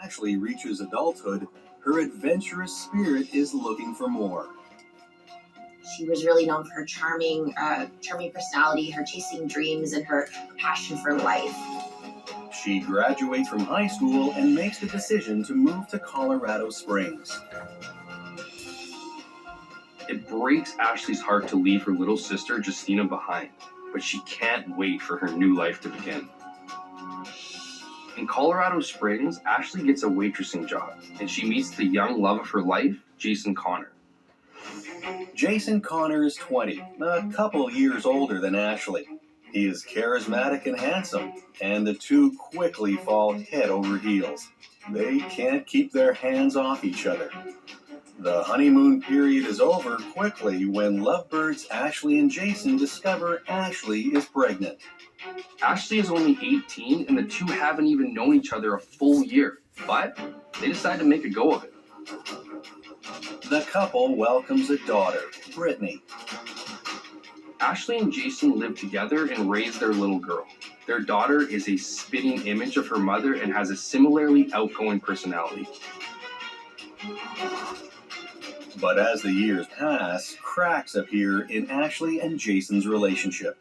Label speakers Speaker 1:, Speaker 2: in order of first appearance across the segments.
Speaker 1: Ashley reaches adulthood, her adventurous spirit is looking for more.
Speaker 2: She was really known for her charming personality, her chasing dreams, and her passion for life.
Speaker 1: She graduates from high school and makes the decision to move to Colorado Springs.
Speaker 3: It breaks Ashley's heart to leave her little sister Justina behind, but she can't wait for her new life to begin. In Colorado Springs, Ashley gets a waitressing job, and she meets the young love of her life, Jason Connor.
Speaker 1: Jason Connor is 20, a couple years older than Ashley. He is charismatic and handsome, and the two quickly fall head over heels. They can't keep their hands off each other. The honeymoon period is over quickly when lovebirds Ashley and Jason discover Ashley is pregnant.
Speaker 3: Ashley is only 18, and the two haven't even known each other a full year, but they decide to make a go of it.
Speaker 1: The couple welcomes a daughter, Brittany.
Speaker 3: Ashley and Jason live together and raise their little girl. Their daughter is a spitting image of her mother and has a similarly outgoing personality.
Speaker 1: But as the years pass, cracks appear in Ashley and Jason's relationship.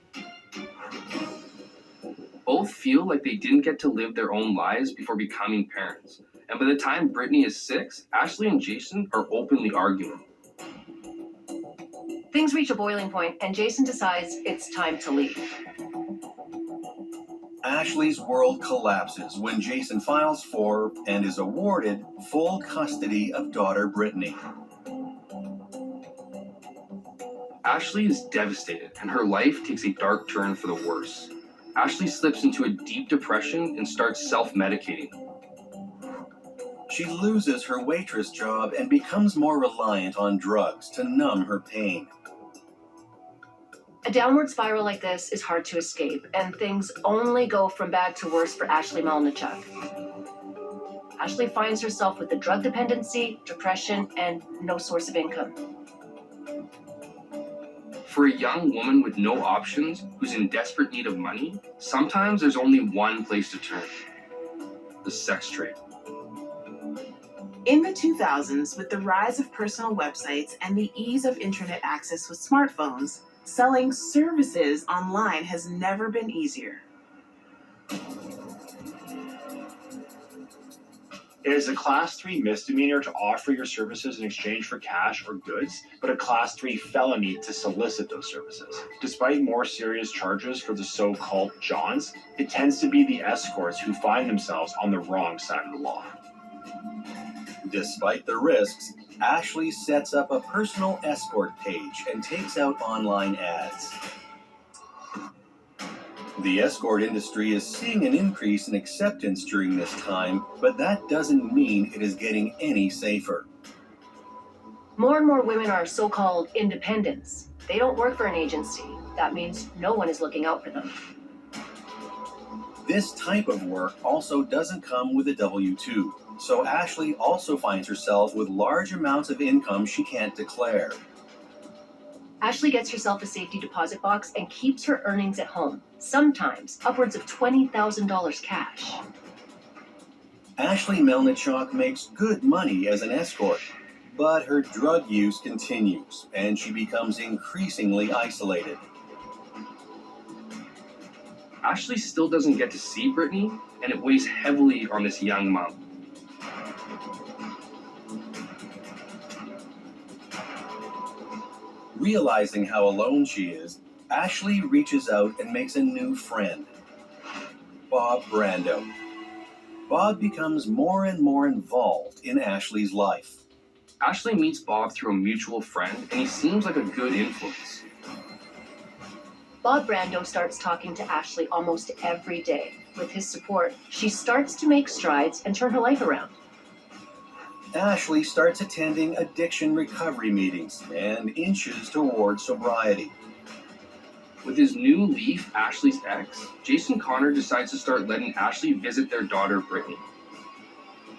Speaker 3: Both feel like they didn't get to live their own lives before becoming parents. And by the time Brittany is 6, Ashley and Jason are openly arguing.
Speaker 4: Things reach a boiling point, and Jason decides it's time to leave.
Speaker 1: Ashley's world collapses when Jason files for and is awarded full custody of daughter Brittany.
Speaker 3: Ashley is devastated, and her life takes a dark turn for the worse. Ashley slips into a deep depression and starts self-medicating.
Speaker 1: She loses her waitress job and becomes more reliant on drugs to numb her pain.
Speaker 4: A downward spiral like this is hard to escape, and things only go from bad to worse for Ashley Melnichuk. Ashley finds herself with the drug dependency, depression, and no source of income.
Speaker 3: For a young woman with no options who's in desperate need of money, sometimes there's only one place to turn: the sex trade.
Speaker 5: In the 2000s, with the rise of personal websites and the ease of internet access with smartphones, selling services online has never been easier.
Speaker 6: It is a Class 3 misdemeanor to offer your services in exchange for cash or goods, but a Class 3 felony to solicit those services. Despite more serious charges for the so-called Johns, it tends to be the escorts who find themselves on the wrong side of the law.
Speaker 1: Despite the risks, Ashley sets up a personal escort page and takes out online ads. The escort industry is seeing an increase in acceptance during this time, but that doesn't mean it is getting any safer.
Speaker 4: More and more women are so-called independents. They don't work for an agency. That means no one is looking out for them.
Speaker 1: This type of work also doesn't come with a W-2, so Ashley also finds herself with large amounts of income she can't declare.
Speaker 4: Ashley gets herself a safety deposit box and keeps her earnings at home, sometimes upwards of $20,000 cash.
Speaker 1: Ashley Melnichuk makes good money as an escort, but her drug use continues, and she becomes increasingly isolated.
Speaker 3: Ashley still doesn't get to see Brittany, and it weighs heavily on this young mom.
Speaker 1: Realizing how alone she is, Ashley reaches out and makes a new friend, Bob Brando. Bob becomes more and more involved in Ashley's life.
Speaker 3: Ashley meets Bob through a mutual friend, and he seems like a good influence.
Speaker 4: Bob Brando starts talking to Ashley almost every day. With his support, she starts to make strides and turn her life around.
Speaker 1: Ashley starts attending addiction recovery meetings and inches toward sobriety.
Speaker 3: With his new leaf, Ashley's ex, Jason Connor decides to start letting Ashley visit their daughter, Brittany.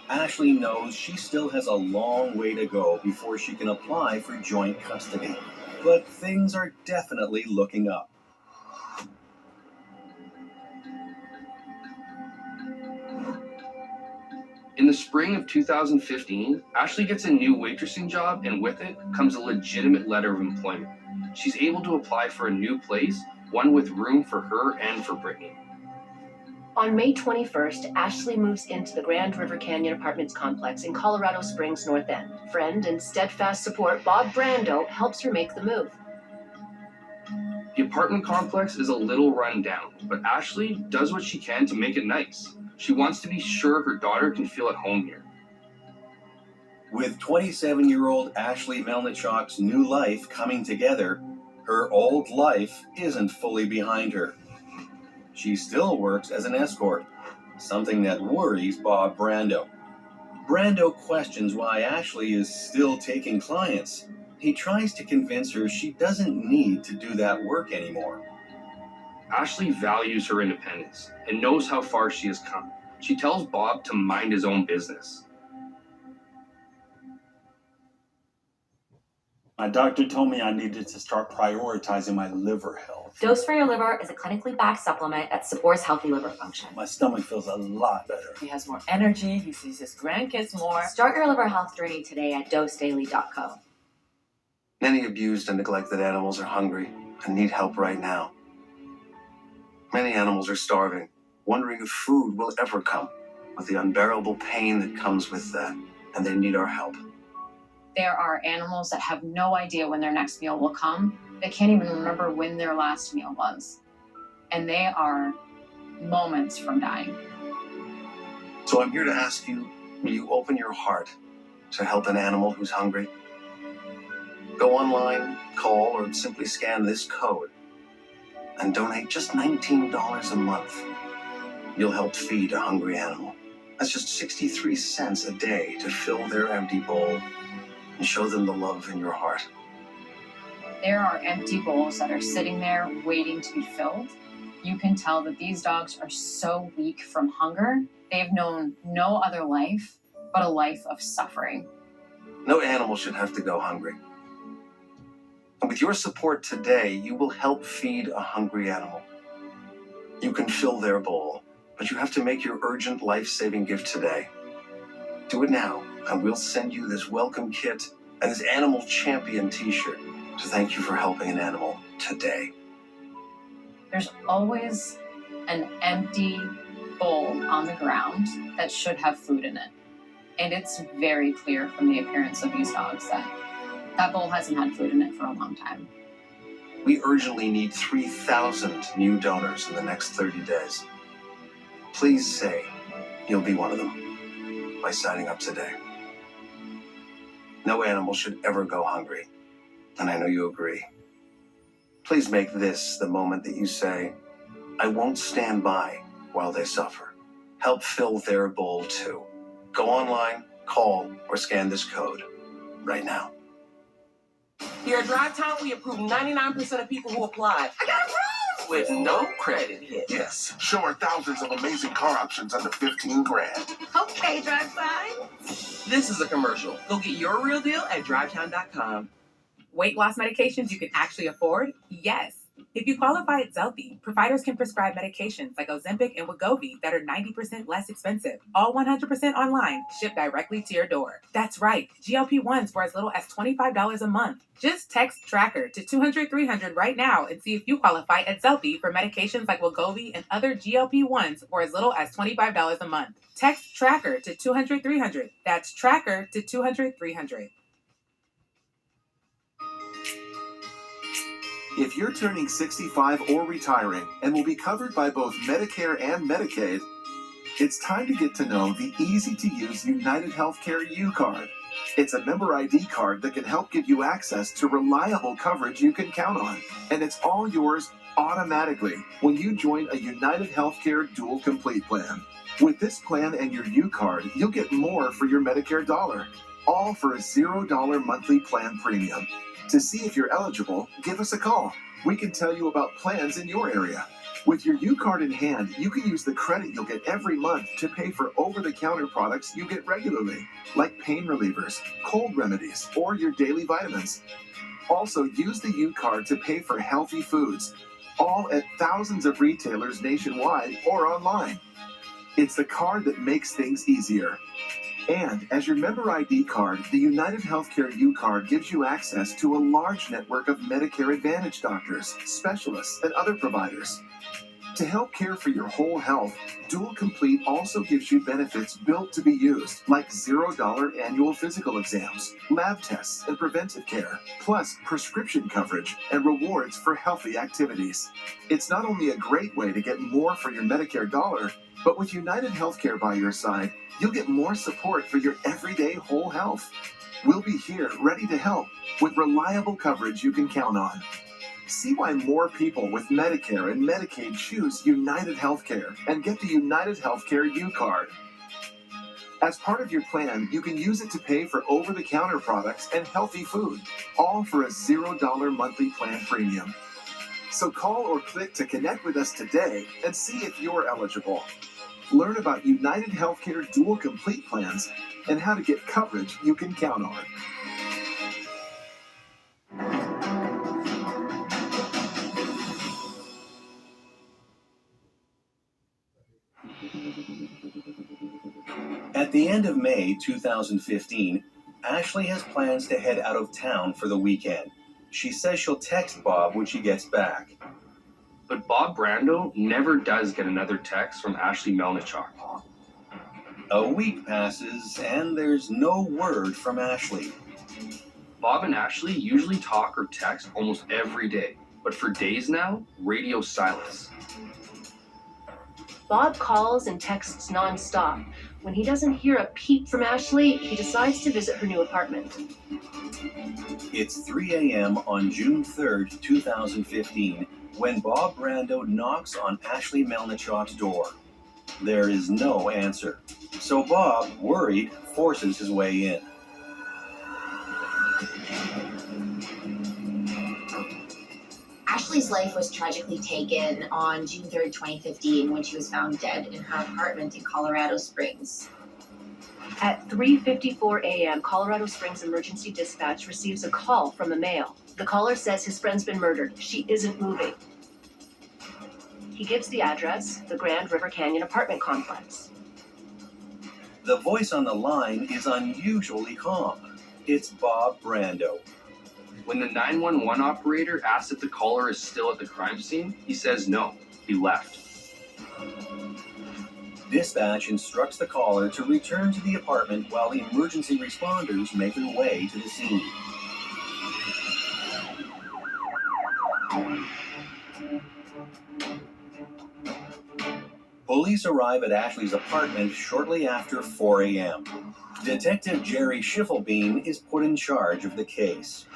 Speaker 1: Ashley knows she still has a long way to go before she can apply for joint custody, but things are definitely looking up.
Speaker 3: In In the spring of 2015, Ashley gets a new waitressing job, and with it comes a legitimate letter of employment. She's able to apply for a new place, one with room for her and for Brittany.
Speaker 4: On May 21st, Ashley moves into the Grand River Canyon Apartments complex in Colorado Springs, North End. Friend and steadfast support Bob Brando helps her make the move.
Speaker 3: The apartment complex is a little run down, but Ashley does what she can to make it nice. She wants to be sure her daughter can feel at home here.
Speaker 1: With 27-year-old Ashley Melnichuk's new life coming together, her old life isn't fully behind her. She still works as an escort, something that worries Bob Brando. Brando questions why Ashley is still taking clients. He tries to convince her she doesn't need to do that work anymore.
Speaker 3: Ashley values her independence and knows how far she has come. She tells Bob to mind his own business.
Speaker 7: My doctor told me I needed to start prioritizing my liver health.
Speaker 8: Dose for Your Liver is a clinically backed supplement that supports healthy liver function.
Speaker 7: My stomach feels a lot better.
Speaker 9: He has more energy, he sees his grandkids more.
Speaker 8: Start your liver health journey today at dosedaily.co.
Speaker 10: Many abused and neglected animals are hungry and need help right now. Many animals are starving, wondering if food will ever come, with the unbearable pain that comes with that, and they need our help.
Speaker 11: There are animals that have no idea when their next meal will come. They can't even remember when their last meal was. And they are moments from dying.
Speaker 10: So I'm here to ask you, will you open your heart to help an animal who's hungry? Go online, call, or simply scan this code and donate just $19 a month. You'll help feed a hungry animal. That's just 63 cents a day to fill their empty bowl and show them the love in your heart.
Speaker 11: There are empty bowls that are sitting there waiting to be filled. You can tell that these dogs are so weak from hunger. They've known no other life but a life of suffering.
Speaker 10: No animal should have to go hungry. And with your support today, you will help feed a hungry animal. You can fill their bowl, but you have to make your urgent life-saving gift today. Do it now, and we'll send you this welcome kit and this Animal Champion t-shirt to thank you for helping an animal today.
Speaker 11: There's always an empty bowl on the ground that should have food in it. And it's very clear from the appearance of these dogs that that bowl hasn't had food in it for a long time.
Speaker 10: We urgently need 3,000 new donors in the next 30 days. Please say you'll be one of them by signing up today. No animal should ever go hungry, and I know you agree. Please make this the moment that you say, I won't stand by while they suffer. Help fill their bowl too. Go online, call, or scan this code right now.
Speaker 9: Here at Drive Time, we approve 99% of people who apply. I got approved! With no credit hit.
Speaker 12: Yes, sure, thousands of amazing car options under 15 grand.
Speaker 9: Okay, Drive Time. This is a commercial. Go get your real deal at drivetime.com.
Speaker 5: Weight loss medications you can actually afford? Yes. If you qualify at Zelfie, providers can prescribe medications like Ozempic and Wegovy that are 90% less expensive, all 100% online, shipped directly to your door. That's right, GLP-1s for as little as $25 a month. Just text TRACKER to 200-300 right now and see if you qualify at Zelfie for medications like Wegovy and other GLP-1s for as little as $25 a month. Text TRACKER to 200-300. That's TRACKER to 200-300.
Speaker 13: If you're turning 65 or retiring and will be covered by both Medicare and Medicaid, it's time to get to know the easy-to-use United Healthcare U-Card. It's a member ID card that can help give you access to reliable coverage you can count on. And it's all yours automatically when you join a United Healthcare Dual Complete plan. With this plan and your U-Card, you'll get more for your Medicare dollar, all for a $0 monthly plan premium. To see if you're eligible, give us a call. We can tell you about plans in your area. With your U-Card in hand, you can use the credit you'll get every month to pay for over-the-counter products you get regularly, like pain relievers, cold remedies, or your daily vitamins. Also, use the U-Card to pay for healthy foods, all at thousands of retailers nationwide or online. It's the card that makes things easier. And as your member ID card, the United Healthcare U Card gives you access to a large network of Medicare Advantage doctors, specialists, and other providers. To help care for your whole health, Dual Complete also gives you benefits built to be used, like $0 annual physical exams, lab tests, and preventive care, plus prescription coverage and rewards for healthy activities. It's not only a great way to get more for your Medicare dollar, but with United Healthcare by your side, you'll get more support for your everyday whole health. We'll be here ready to help with reliable coverage you can count on. See why more people with Medicare and Medicaid choose United Healthcare and get the United Healthcare U Card. As part of your plan, you can use it to pay for over-the-counter products and healthy food, all for a $0 monthly plan premium. So call or click to connect with us today and see if you're eligible. Learn about United Healthcare Dual Complete plans and how to get coverage you can count on.
Speaker 1: At the end of May 2015, Ashley has plans to head out of town for the weekend. She says she'll text Bob when she gets back.
Speaker 3: But Bob Brando never does get another text from Ashley Melnichuk.
Speaker 1: A week passes and there's no word from Ashley.
Speaker 3: Bob and Ashley usually talk or text almost every day, but for days now, radio silence.
Speaker 4: Bob calls and texts nonstop. When he doesn't hear a peep from Ashley, he decides to visit her new apartment.
Speaker 1: It's 3 a.m. on June 3rd, 2015, when Bob Brando knocks on Ashley Melnichuk's door. There is no answer. So Bob, worried, forces his way in.
Speaker 2: Ashley's life was tragically taken on June 3rd, 2015, when she was found dead in her apartment in Colorado Springs.
Speaker 4: At 3:54 a.m., Colorado Springs Emergency Dispatch receives a call from a male. The caller says his friend's been murdered. She isn't moving. He gives the address, the Grand River Canyon apartment complex.
Speaker 1: The voice on the line is unusually calm. It's Bob Brando.
Speaker 3: When the 911 operator asks if the caller is still at the crime scene, he says no, he left.
Speaker 1: Dispatch instructs the caller to return to the apartment while emergency responders make their way to the scene. Police arrive at Ashley's apartment shortly after 4 a.m. Detective Jerry Schiffelbein is put in charge of the case.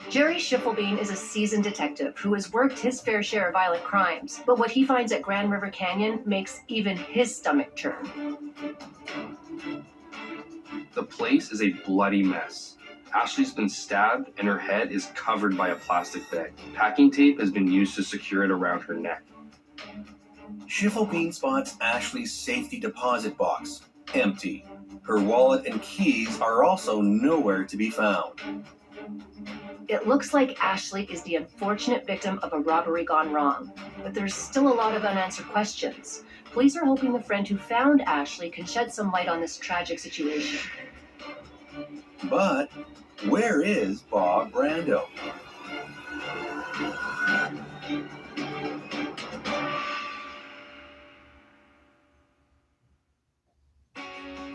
Speaker 4: Jerry Schiffelbein is a seasoned detective who has worked his fair share of violent crimes, but what he finds at Grand River Canyon makes even his stomach churn.
Speaker 3: The place is a bloody mess. Ashley's been stabbed and her head is covered by a plastic bag. Packing tape has been used to secure it around her neck.
Speaker 1: Schiffelbein spots Ashley's safety deposit box, empty. Her wallet and keys are also nowhere to be found.
Speaker 4: It looks like Ashley is the unfortunate victim of a robbery gone wrong, but there's still a lot of unanswered questions. Police are hoping the friend who found Ashley can shed some light on this tragic situation.
Speaker 1: But where is Bob Brando?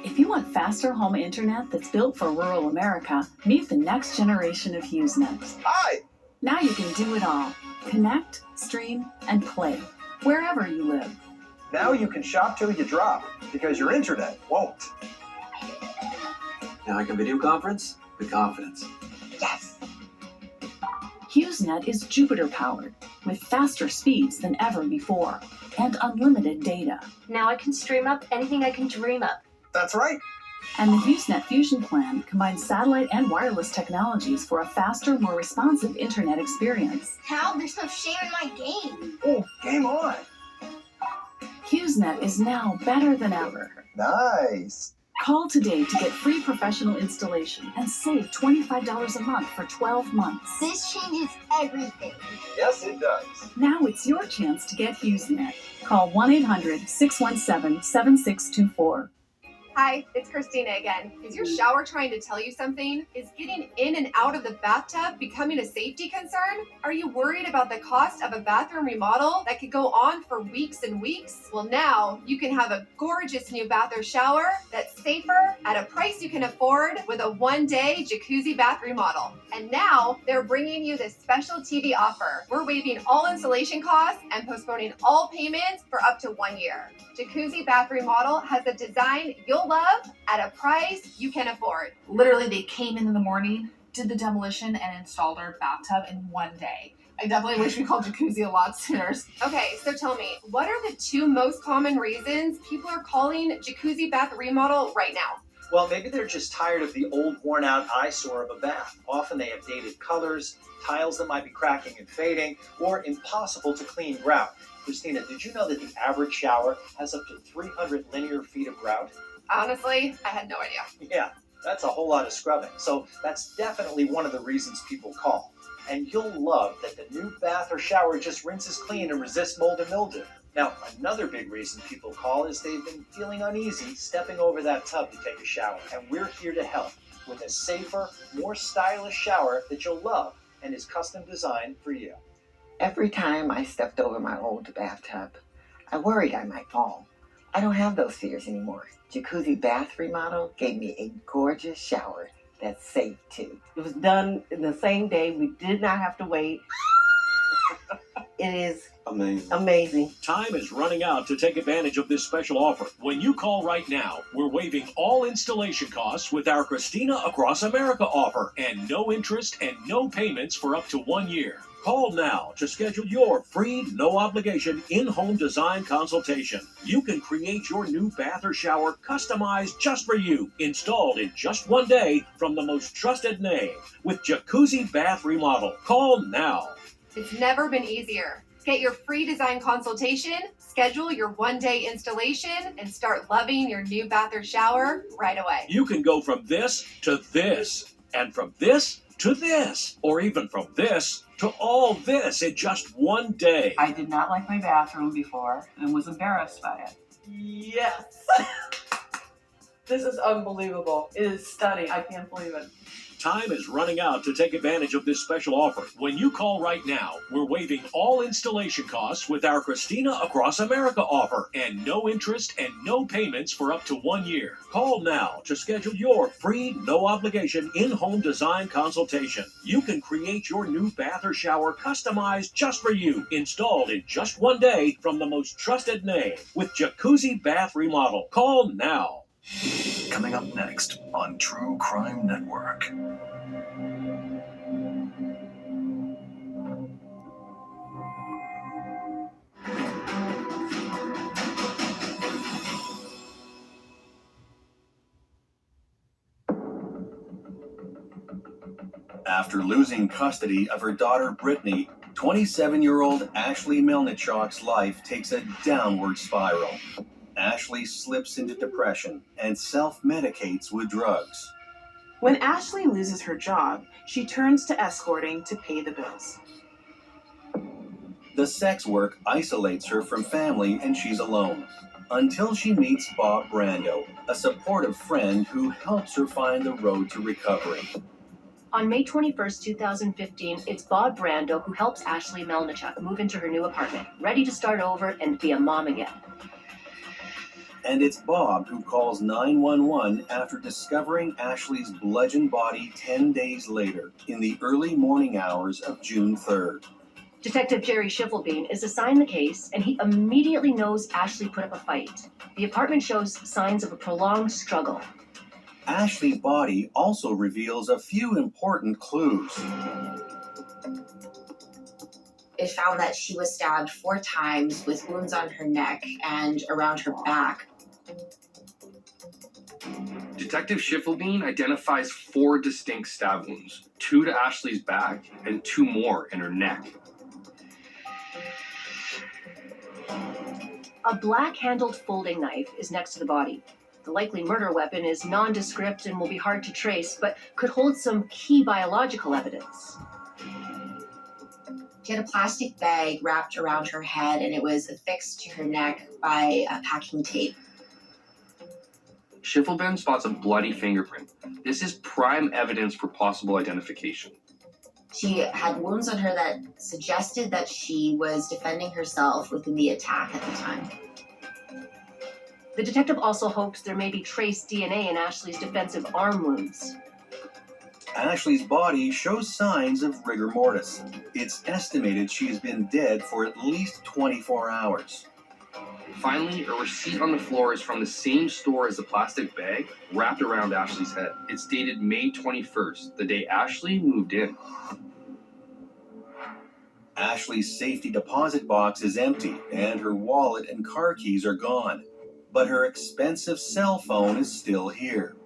Speaker 14: If you want faster home internet that's built for rural America, meet the next generation of HughesNet.
Speaker 15: Hi!
Speaker 14: Now you can do it all. Connect, stream, and play, wherever you live.
Speaker 15: Now you can shop till you drop, because your internet won't.
Speaker 16: Now I can video conference with confidence.
Speaker 2: Yes!
Speaker 14: HughesNet is Jupiter powered, with faster speeds than ever before, and unlimited data.
Speaker 17: Now I can stream up anything I can dream up.
Speaker 15: That's right.
Speaker 14: And the HughesNet Fusion plan combines satellite and wireless technologies for a faster, more responsive internet experience.
Speaker 17: Hal, there's no shame in my game.
Speaker 15: Oh, game on.
Speaker 14: HughesNet is now better than ever.
Speaker 15: Nice.
Speaker 14: Call today to get free professional installation and save $25 a month for 12 months.
Speaker 17: This changes everything.
Speaker 15: Yes, it does.
Speaker 14: Now it's your chance to get HughesNet. Call 1-800-617-7624.
Speaker 18: Hi, it's Christina again. Is your shower trying to tell you something? Is getting in and out of the bathtub becoming a safety concern? Are you worried about the cost of a bathroom remodel that could go on for weeks and weeks? Well, now you can have a gorgeous new bath or shower that's safer at a price you can afford with a one-day jacuzzi bath remodel. And now they're bringing you this special TV offer. We're waiving all installation costs and postponing all payments for up to 1 year. Jacuzzi bath remodel has a design you'll love at a price you can afford.
Speaker 19: Literally, they came in the morning, did the demolition, and installed our bathtub in 1 day. I definitely wish we called jacuzzi a lot sooner.
Speaker 18: Okay, so tell me, what are the 2 most common reasons people are calling jacuzzi bath remodel right now?
Speaker 15: Well, maybe they're just tired of the old, worn-out eyesore of a bath. Often they have dated colors, tiles that might be cracking and fading, or impossible to clean grout. Christina, did you know that the average shower has up to 300 linear feet of grout?
Speaker 18: Honestly, I had no idea.
Speaker 15: Yeah, that's a whole lot of scrubbing. So that's definitely one of the reasons people call. And you'll love that the new bath or shower just rinses clean and resists mold and mildew. Now, another big reason people call is they've been feeling uneasy stepping over that tub to take a shower. And we're here to help with a safer, more stylish shower that you'll love and is custom designed for you.
Speaker 20: Every time I stepped over my old bathtub, I worried I might fall. I don't have those fears anymore. Jacuzzi Bath Remodel gave me a gorgeous shower that's safe too.
Speaker 21: It was done in the same day. We did not have to wait. It is amazing.
Speaker 22: Time is running out to take advantage of this special offer. When you call right now, we're waiving all installation costs with our Christina Across America offer and no interest and no payments for up to 1 year. Call now to schedule your free, no-obligation, in-home design consultation. You can create your new bath or shower customized just for you, installed in just 1 day from the most trusted name with Jacuzzi Bath Remodel. Call now.
Speaker 18: It's never been easier. Get your free design consultation, schedule your 1-day installation, and start loving your new bath or shower right away.
Speaker 22: You can go from this to this, and from this to this, or even from this to all this in just 1 day.
Speaker 23: I did not like my bathroom before and was embarrassed by it.
Speaker 21: Yes. This is unbelievable. It is stunning. I can't believe it.
Speaker 22: Time is running out to take advantage of this special offer. When you call right now, we're waiving all installation costs with our Christina Across America offer and no interest and no payments for up to 1 year. Call now to schedule your free, no-obligation, in-home design consultation. You can create your new bath or shower customized just for you, installed in just 1 day from the most trusted name with Jacuzzi Bath Remodel. Call now.
Speaker 24: Coming up next on True Crime Network.
Speaker 1: After losing custody of her daughter Brittany, 27-year-old Ashley Melnichuk's life takes a downward spiral. Ashley slips into depression and self-medicates with drugs.
Speaker 25: When Ashley loses her job, she turns to escorting to pay the bills.
Speaker 1: The sex work isolates her from family and she's alone, until she meets Bob Brando, a supportive friend who helps her find the road to recovery.
Speaker 4: On May 21st, 2015, it's Bob Brando who helps Ashley Melnichuk move into her new apartment, ready to start over and be a mom again.
Speaker 1: And it's Bob who calls 911 after discovering Ashley's bludgeoned body 10 days later, in the early morning hours of June 3rd.
Speaker 4: Detective Jerry Schiffelbein is assigned the case, and he immediately knows Ashley put up a fight. The apartment shows signs of a prolonged struggle.
Speaker 1: Ashley's body also reveals a few important clues.
Speaker 2: It found that she was stabbed 4 times with wounds on her neck and around her back.
Speaker 3: Detective Schiffelbein identifies 4 distinct stab wounds, 2 to Ashley's back and 2 more in her neck.
Speaker 4: A black-handled folding knife is next to the body. The likely murder weapon is nondescript and will be hard to trace, but could hold some key biological evidence.
Speaker 2: She had a plastic bag wrapped around her head and it was affixed to her neck by packing tape.
Speaker 3: Schiffelbein spots a bloody fingerprint. This is prime evidence for possible identification.
Speaker 2: She had wounds on her that suggested that she was defending herself within the attack at the time.
Speaker 4: The detective also hopes there may be trace DNA in Ashley's defensive arm wounds.
Speaker 1: Ashley's body shows signs of rigor mortis. It's estimated she has been dead for at least 24 hours.
Speaker 3: Finally, a receipt on the floor is from the same store as the plastic bag wrapped around Ashley's head. It's dated May 21st, the day Ashley moved in.
Speaker 1: Ashley's safety deposit box is empty, and her wallet and car keys are gone. But her expensive cell phone is still here.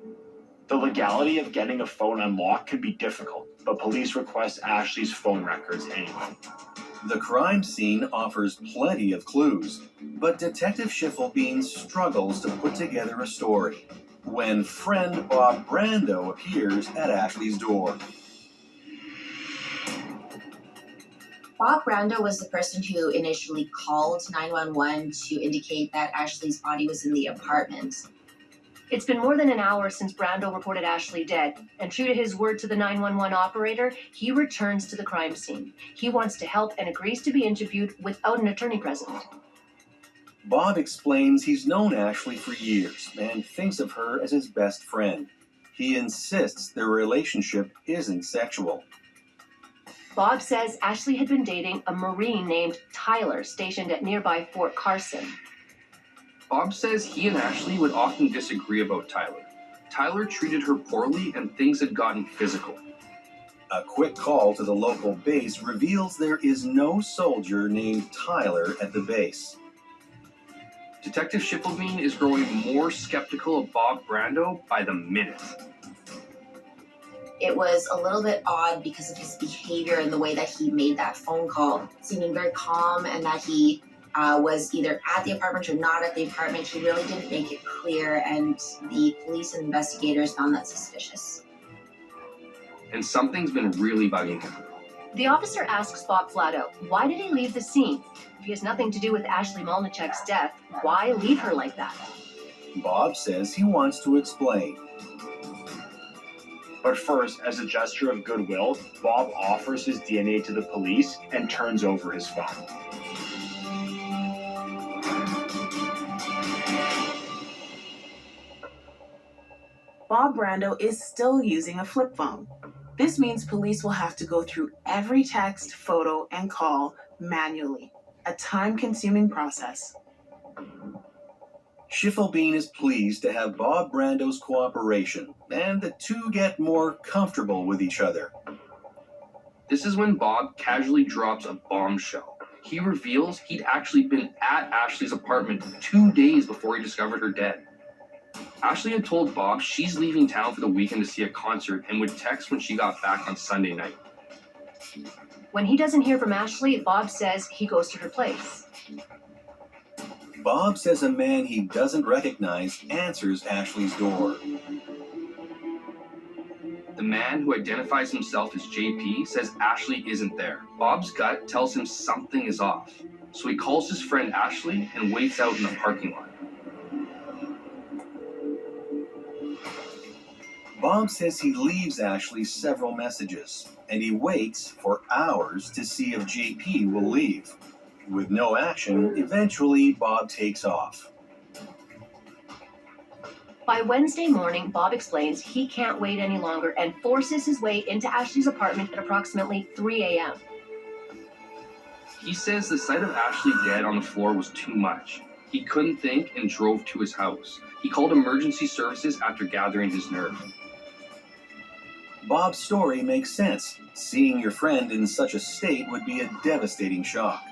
Speaker 6: The legality of getting a phone unlocked can be difficult, but police request Ashley's phone records anyway.
Speaker 1: The crime scene offers plenty of clues, but Detective Schiffelbein struggles to put together a story when friend Bob Brando appears at Ashley's door.
Speaker 2: Bob Brando was the person who initially called 911 to indicate that Ashley's body was in the apartment.
Speaker 4: It's been more than an hour since Brando reported Ashley dead, and true to his word to the 911 operator, he returns to the crime scene. He wants to help and agrees to be interviewed without an attorney present.
Speaker 1: Bob explains he's known Ashley for years and thinks of her as his best friend. He insists their relationship isn't sexual.
Speaker 4: Bob says Ashley had been dating a Marine named Tyler, stationed at nearby Fort Carson.
Speaker 3: Bob says he and Ashley would often disagree about Tyler. Tyler treated her poorly and things had gotten physical.
Speaker 1: A quick call to the local base reveals there is no soldier named Tyler at the base.
Speaker 3: Detective Schiffelbein is growing more skeptical of Bob Brando by the minute.
Speaker 2: It was a little bit odd because of his behavior and the way that he made that phone call, seeming very calm, and that he was either at the apartment or not at the apartment. He really didn't make it clear, and the police and investigators found that suspicious.
Speaker 3: And something's been really bugging him.
Speaker 4: The officer asks Bob flat out, why did he leave the scene? If he has nothing to do with Ashley Malnichek's death, why leave her like that?
Speaker 1: Bob says he wants to explain.
Speaker 6: But first, as a gesture of goodwill, Bob offers his DNA to the police and turns over his phone.
Speaker 25: Bob Brando is still using a flip phone. This means police will have to go through every text, photo, and call manually. A time-consuming process.
Speaker 1: Schiffelbein is pleased to have Bob Brando's cooperation, and the two get more comfortable with each other.
Speaker 3: This is when Bob casually drops a bombshell. He reveals he'd actually been at Ashley's apartment 2 days before he discovered her dead. Ashley had told Bob she's leaving town for the weekend to see a concert and would text when she got back on Sunday night.
Speaker 4: When he doesn't hear from Ashley, Bob says he goes to her place.
Speaker 1: Bob says a man he doesn't recognize answers Ashley's door.
Speaker 3: The man, who identifies himself as JP, says Ashley isn't there. Bob's gut tells him something is off, so he calls his friend Ashley and waits out in the parking lot.
Speaker 1: Bob says he leaves Ashley several messages, and he waits for hours to see if JP will leave. With no action, eventually Bob takes off.
Speaker 4: By Wednesday morning, Bob explains he can't wait any longer and forces his way into Ashley's apartment at approximately 3 a.m.
Speaker 3: He says the sight of Ashley dead on the floor was too much. He couldn't think and drove to his house. He called emergency services after gathering his nerve.
Speaker 1: Bob's story makes sense. Seeing your friend in such a state would be a devastating shock.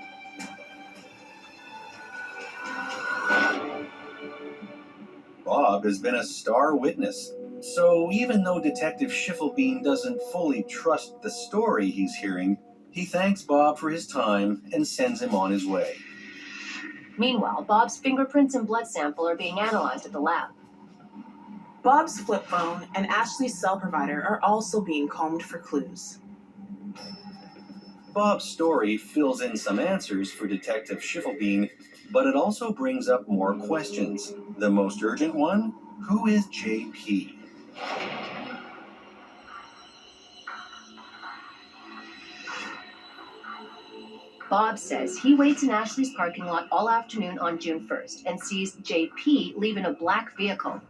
Speaker 1: Bob has been a star witness, so even though Detective Schiffelbein doesn't fully trust the story he's hearing, he thanks Bob for his time and sends him on his way.
Speaker 4: Meanwhile, Bob's fingerprints and blood sample are being analyzed at the lab.
Speaker 25: Bob's flip phone and Ashley's cell provider are also being combed for clues.
Speaker 1: Bob's story fills in some answers for Detective Schiffelbein, but it also brings up more questions. The most urgent one? Who is JP?
Speaker 4: Bob says he waits in Ashley's parking lot all afternoon on June 1st and sees JP leave in a black vehicle.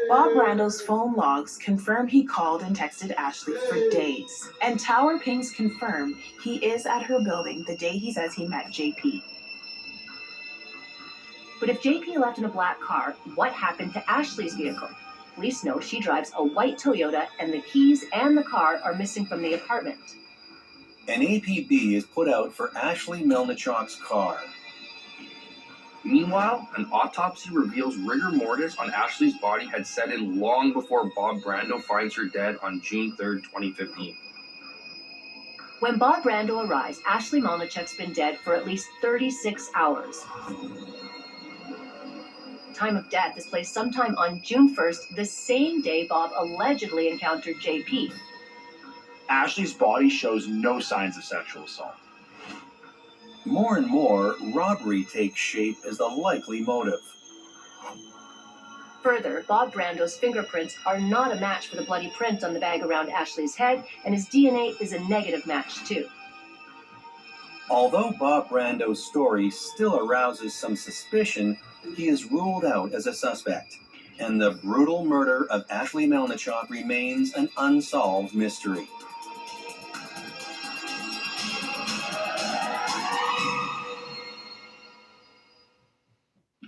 Speaker 25: Bob Brando's phone logs confirm he called and texted Ashley for days, and tower pings confirm he is at her building the day he says he met JP.
Speaker 4: But if JP left in a black car, what happened to Ashley's vehicle? Police know she drives a white Toyota and the keys and the car are missing from the apartment.
Speaker 1: An APB is put out for Ashley Melnichuk's car.
Speaker 3: Meanwhile, an autopsy reveals rigor mortis on Ashley's body had set in long before Bob Brando finds her dead on June 3rd, 2015.
Speaker 4: When Bob Brando arrives, Ashley Melnichuk's been dead for at least 36 hours. Time of death is placed sometime on June 1st, the same day Bob allegedly encountered JP.
Speaker 6: Ashley's body shows no signs of sexual assault.
Speaker 1: More and more, robbery takes shape as the likely motive.
Speaker 4: Further, Bob Brando's fingerprints are not a match for the bloody print on the bag around Ashley's head, and his DNA is a negative match too.
Speaker 1: Although Bob Brando's story still arouses some suspicion, he is ruled out as a suspect, and the brutal murder of Ashley Melnichuk remains an unsolved mystery.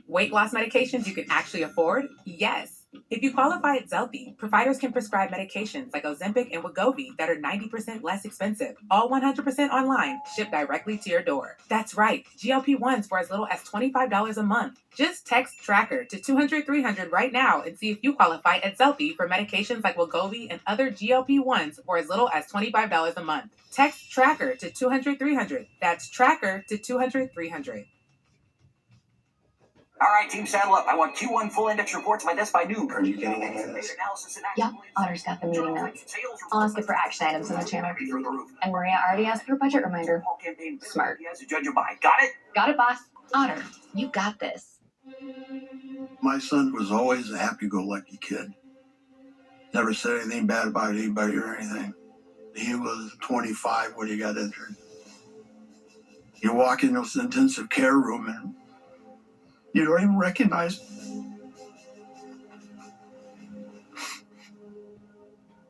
Speaker 5: Weight loss medications you can actually afford? Yes. If you qualify at Zelfie, providers can prescribe medications like Ozempic and Wegovy that are 90% less expensive, all 100% online, shipped directly to your door. That's right, GLP-1s for as little as $25 a month. Just text TRACKER to 200-300 right now and see if you qualify at Zelfie for medications like Wegovy and other GLP-1s for as little as $25 a month. Text TRACKER to 200-300. That's TRACKER to 200-300.
Speaker 7: All right, team, saddle up. I want Q1 full index reports my desk by noon. Are you getting any of this?
Speaker 8: Yep, Otter's got the meeting notes. I'll ask it for action items in the channel. And Maria already asked for a budget reminder. Smart.
Speaker 7: Judge your buy. Got it?
Speaker 8: Got it, boss. Otter, you got this.
Speaker 10: My son was always a happy-go-lucky kid. Never said anything bad about anybody or anything. He was 25 when he got injured. You walk in this intensive care room and you don't even recognize.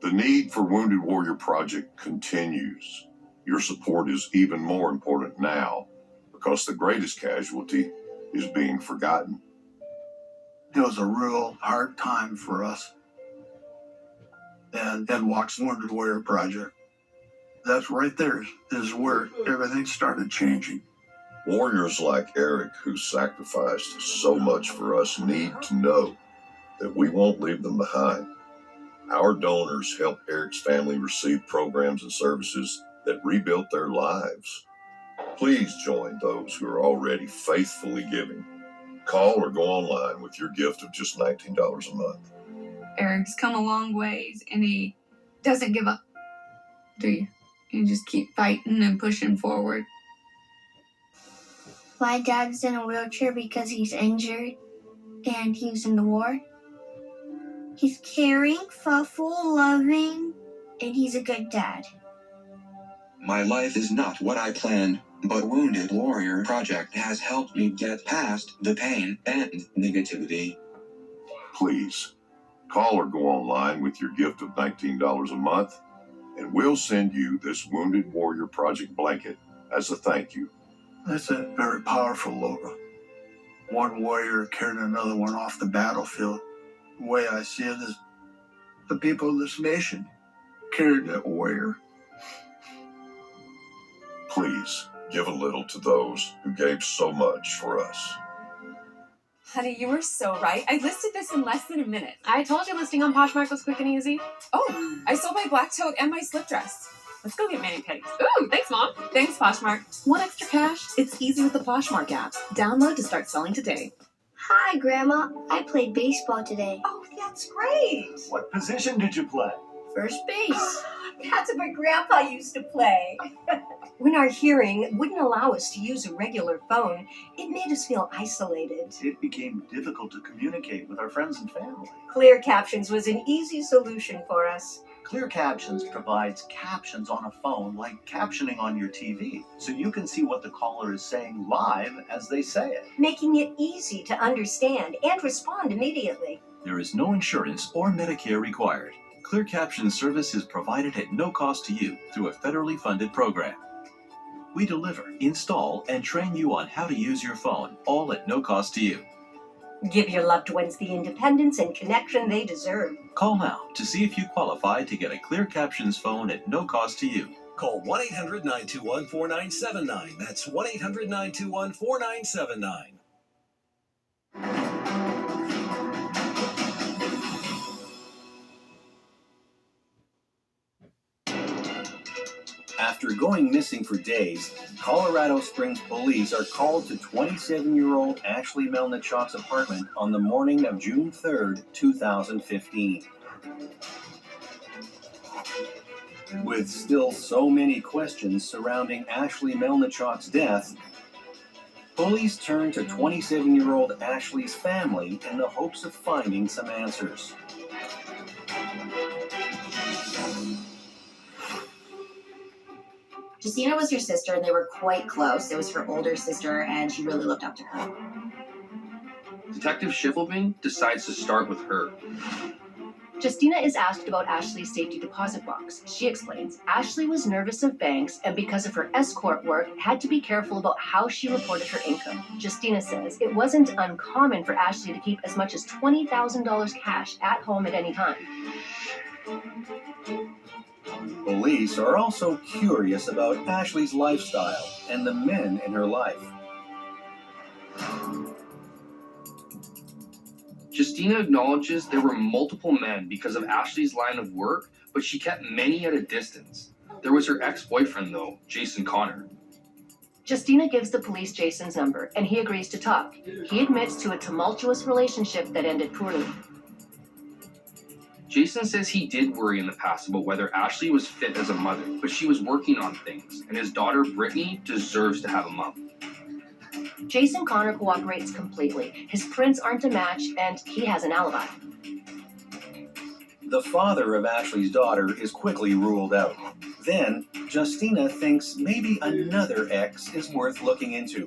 Speaker 11: The need for Wounded Warrior Project continues. Your support is even more important now because the greatest casualty is being forgotten.
Speaker 10: It was a real hard time for us. And Ed Walk's Wounded Warrior Project. That's right there is where everything started changing.
Speaker 11: Warriors like Eric, who sacrificed so much for us, need to know that we won't leave them behind. Our donors help Eric's family receive programs and services that rebuilt their lives. Please join those who are already faithfully giving. Call or go online with your gift of just $19 a month.
Speaker 12: Eric's come a long ways, and he doesn't give up, do you? You just keep fighting and pushing forward.
Speaker 17: My dad's in a wheelchair because he's injured and he's in the war. He's caring, thoughtful, loving, and he's a good dad.
Speaker 26: My life is not what I planned, but Wounded Warrior Project has helped me get past the pain and negativity.
Speaker 11: Please, call or go online with your gift of $19 a month, and we'll send you this Wounded Warrior Project blanket as a thank you.
Speaker 10: That's a very powerful logo. One warrior carrying another one off the battlefield. The way I see it is the people of this nation carried that warrior.
Speaker 11: Please give a little to those who gave so much for us.
Speaker 27: Honey, you were so right. I listed this in less than a minute.
Speaker 18: I told you listing on Poshmark was quick and easy.
Speaker 27: Oh, I sold my black tote and my slip dress. Let's go get mani-pedis.
Speaker 18: Ooh, thanks, Mom.
Speaker 27: Thanks, Poshmark.
Speaker 28: Want extra cash? It's easy with the Poshmark app. Download to start selling today.
Speaker 17: Hi, Grandma. I played baseball today.
Speaker 28: Oh, that's great.
Speaker 6: What position did you play?
Speaker 9: First base. That's what my grandpa used to play. When our hearing wouldn't allow us to use a regular phone, it made us feel isolated.
Speaker 24: It became difficult to communicate with our friends and family.
Speaker 9: Clear Captions was an easy solution for us.
Speaker 24: Clear Captions provides captions on a phone like captioning on your TV, so you can see what the caller is saying live as they say it.
Speaker 9: Making it easy to understand and respond immediately.
Speaker 24: There is no insurance or Medicare required. Clear Captions service is provided at no cost to you through a federally funded program. We deliver, install, and train you on how to use your phone, all at no cost to you.
Speaker 9: Give your loved ones the independence and connection they deserve.
Speaker 24: Call now to see if you qualify to get a Clear Captions phone at no cost to you.
Speaker 13: Call 1-800-921-4979. That's 1-800-921-4979.
Speaker 1: After going missing for days, Colorado Springs police are called to 27-year-old Ashley Melnichuk's apartment on the morning of June 3rd, 2015. With still so many questions surrounding Ashley Melnichuk's death, police turn to 27-year-old Ashley's family in the hopes of finding some answers.
Speaker 2: Justina was her sister, and they were quite close. It was her older sister, and she really looked up to her.
Speaker 3: Detective Schiffelbein decides to start with her.
Speaker 4: Justina is asked about Ashley's safety deposit box. She explains, Ashley was nervous of banks and because of her escort work, had to be careful about how she reported her income. Justina says it wasn't uncommon for Ashley to keep as much as $20,000 cash at home at any time.
Speaker 1: Police are also curious about Ashley's lifestyle and the men in her life.
Speaker 3: Justina acknowledges there were multiple men because of Ashley's line of work, but she kept many at a distance. There was her ex-boyfriend, though, Jason Connor.
Speaker 4: Justina gives the police Jason's number, and he agrees to talk. He admits to a tumultuous relationship that ended poorly.
Speaker 3: Jason says he did worry in the past about whether Ashley was fit as a mother, but she was working on things, and his daughter Brittany deserves to have a mom.
Speaker 4: Jason Connor cooperates completely. His prints aren't a match, and he has an alibi.
Speaker 1: The father of Ashley's daughter is quickly ruled out. Then, Justina thinks maybe another ex is worth looking into.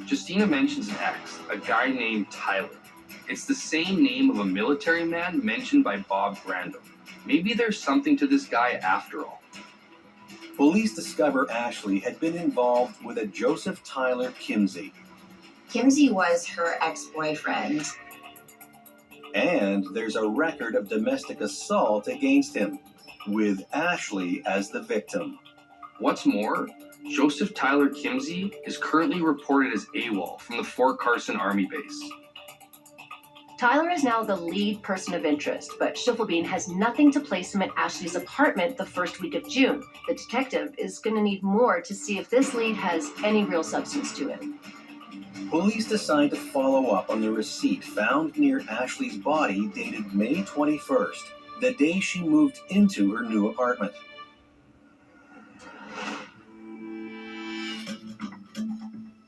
Speaker 3: Justina mentions an ex, a guy named Tyler. It's the same name of a military man mentioned by Bob Brando. Maybe there's something to this guy after all.
Speaker 1: Police discover Ashley had been involved with a Joseph Tyler Kimsey.
Speaker 2: Kimsey was her ex-boyfriend.
Speaker 1: And there's a record of domestic assault against him, with Ashley as the victim.
Speaker 3: What's more, Joseph Tyler Kimsey is currently reported as AWOL from the Fort Carson Army Base.
Speaker 4: Tyler is now the lead person of interest, but Schiffelbein has nothing to place him at Ashley's apartment the first week of June. The detective is going to need more to see if this lead has any real substance to it.
Speaker 1: Police decide to follow up on the receipt found near Ashley's body dated May 21st, the day she moved into her new apartment.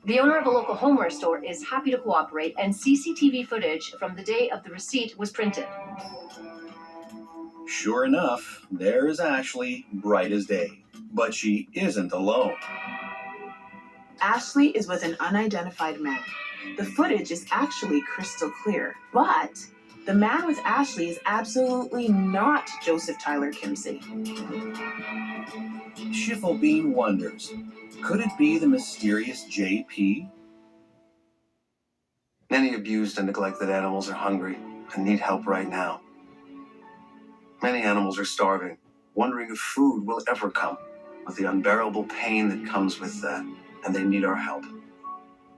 Speaker 4: The owner of a local homeware store is happy to cooperate, and CCTV footage from the day of the receipt was printed.
Speaker 1: Sure enough, there is Ashley, bright as day. But she isn't alone.
Speaker 25: Ashley is with an unidentified man. The footage is actually crystal clear, but the man with Ashley is absolutely not Joseph Tyler Kimsey.
Speaker 1: Schiffelbein wonders, could it be the mysterious JP?
Speaker 14: Many abused and neglected animals are hungry and need help right now. Many animals are starving, wondering if food will ever come, with the unbearable pain that comes with that, and they need our help.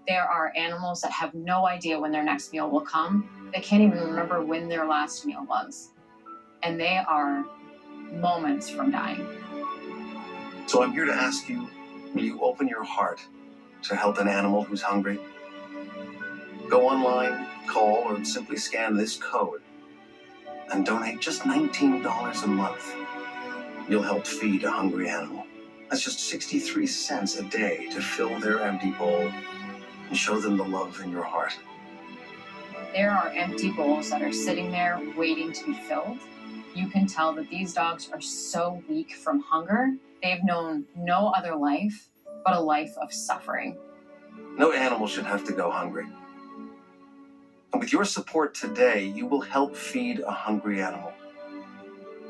Speaker 8: There are animals that have no idea when their next meal will come. They can't even remember when their last meal was. And they are moments from dying.
Speaker 14: So I'm here to ask you, will you open your heart to help an animal who's hungry? Go online, call, or simply scan this code. and donate just $19 a month. You'll help feed a hungry animal. That's just 63 cents a day to fill their empty bowl and show them the love in your heart.
Speaker 8: There are empty bowls that are sitting there waiting to be filled. You can tell that these dogs are so weak from hunger. They've known no other life but a life of suffering.
Speaker 14: No animal should have to go hungry. And with your support today, you will help feed a hungry animal.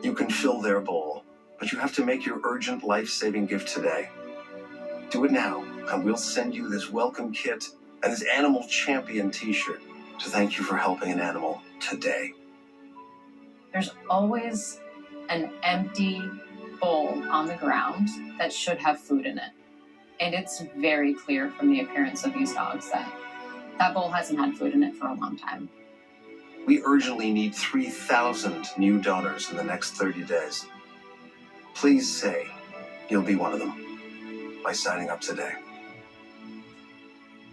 Speaker 14: You can fill their bowl, but you have to make your urgent life-saving gift today. Do it now, and we'll send you this welcome kit and this Animal Champion t-shirt to thank you for helping an animal today.
Speaker 8: There's always an empty bowl on the ground that should have food in it. And it's very clear from the appearance of these dogs that that bowl hasn't had food in it for a long time.
Speaker 14: We urgently need 3,000 new donors in the next 30 days. Please say you'll be one of them by signing up today.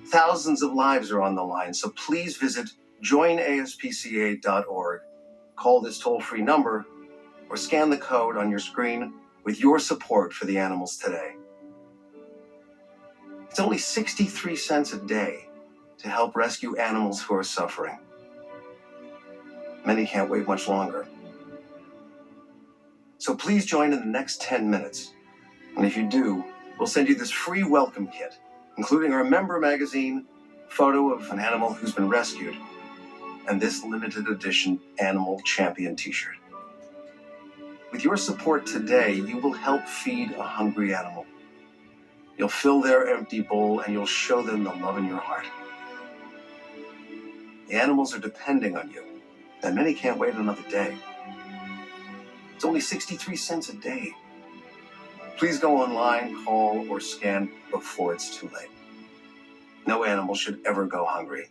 Speaker 14: Thousands of lives are on the line, so please visit joinaspca.org, call this toll-free number, or scan the code on your screen with your support for the animals today. It's only 63 cents a day to help rescue animals who are suffering. Many can't wait much longer. So please join in the next 10 minutes. And if you do, we'll send you this free welcome kit, including our member magazine, photo of an animal who's been rescued, and this limited edition Animal Champion t-shirt. With your support today, you will help feed a hungry animal. You'll fill their empty bowl and you'll show them the love in your heart. The animals are depending on you, and many can't wait another day. It's only 63 cents a day. Please go online, call, or scan before it's too late. No animal should ever go hungry,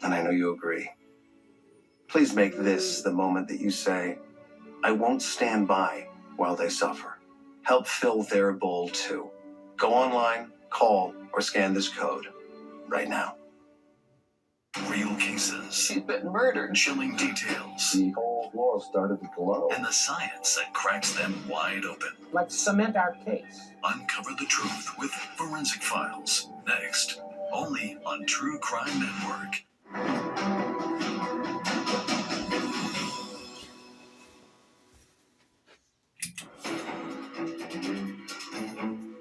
Speaker 14: and I know you agree. Please make this the moment that you say, I won't stand by while they suffer. Help fill their bowl too. Go online, call, or scan this code right now.
Speaker 13: Real cases.
Speaker 14: She's been murdered.
Speaker 13: Chilling details.
Speaker 14: The whole floor started to glow.
Speaker 13: And the science that cracks them wide open.
Speaker 7: Let's cement our case.
Speaker 13: Uncover the truth with Forensic Files. Next, only on True Crime Network.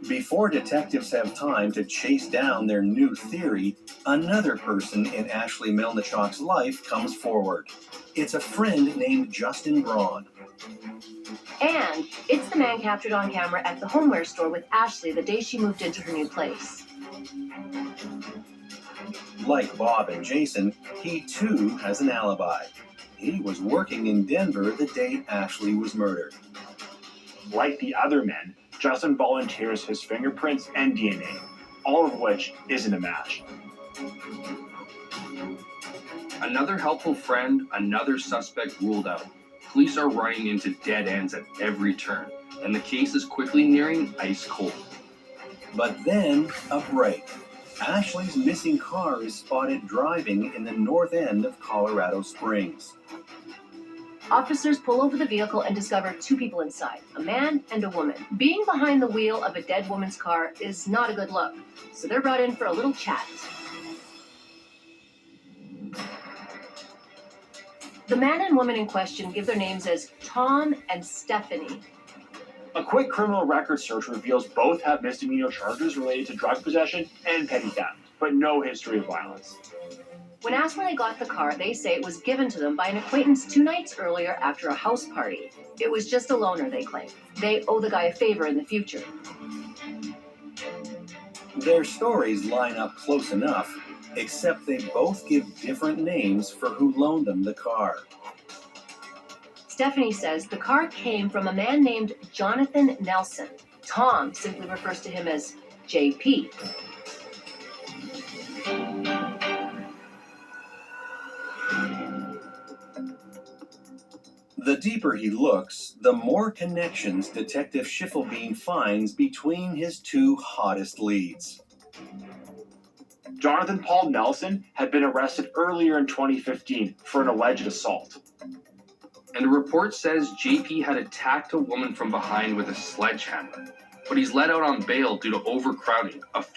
Speaker 1: Before detectives have time to chase down their new theory, another person in Ashley Melnichuk's life comes forward. It's a friend named Justin Braun.
Speaker 4: And it's the man captured on camera at the homeware store with Ashley the day she moved into her new place.
Speaker 1: Like Bob and Jason, he too has an alibi. He was working in Denver the day Ashley was murdered.
Speaker 6: Like the other men, Justin volunteers his fingerprints and DNA, all of which isn't a match.
Speaker 3: Another helpful friend, another suspect ruled out. Police are running into dead ends at every turn, and the case is quickly nearing ice cold.
Speaker 1: But then, a break. Ashley's missing car is spotted driving in the north end of Colorado Springs.
Speaker 4: Officers pull over the vehicle and discover two people inside, a man and a woman. Being behind the wheel of a dead woman's car is not a good look, so they're brought in for a little chat. The man and woman in question give their names as Tom and Stephanie.
Speaker 6: A quick criminal record search reveals both have misdemeanor charges related to drug possession and petty theft, but no history of violence.
Speaker 4: When asked where they got the car, they say it was given to them by an acquaintance 2 nights earlier after a house party. It was just a loaner, they claim. They owe the guy a favor in the future.
Speaker 1: Their stories line up close enough, except they both give different names for who loaned them the car.
Speaker 4: Stephanie says the car came from a man named Jonathan Nelson. Tom simply refers to him as JP.
Speaker 1: The deeper he looks, the more connections Detective Schiffelbein finds between his two hottest leads.
Speaker 6: Jonathan Paul Nelson had been arrested earlier in 2015 for an alleged assault.
Speaker 3: And a report says JP had attacked a woman from behind with a sledgehammer, but he's let out on bail due to overcrowding. A few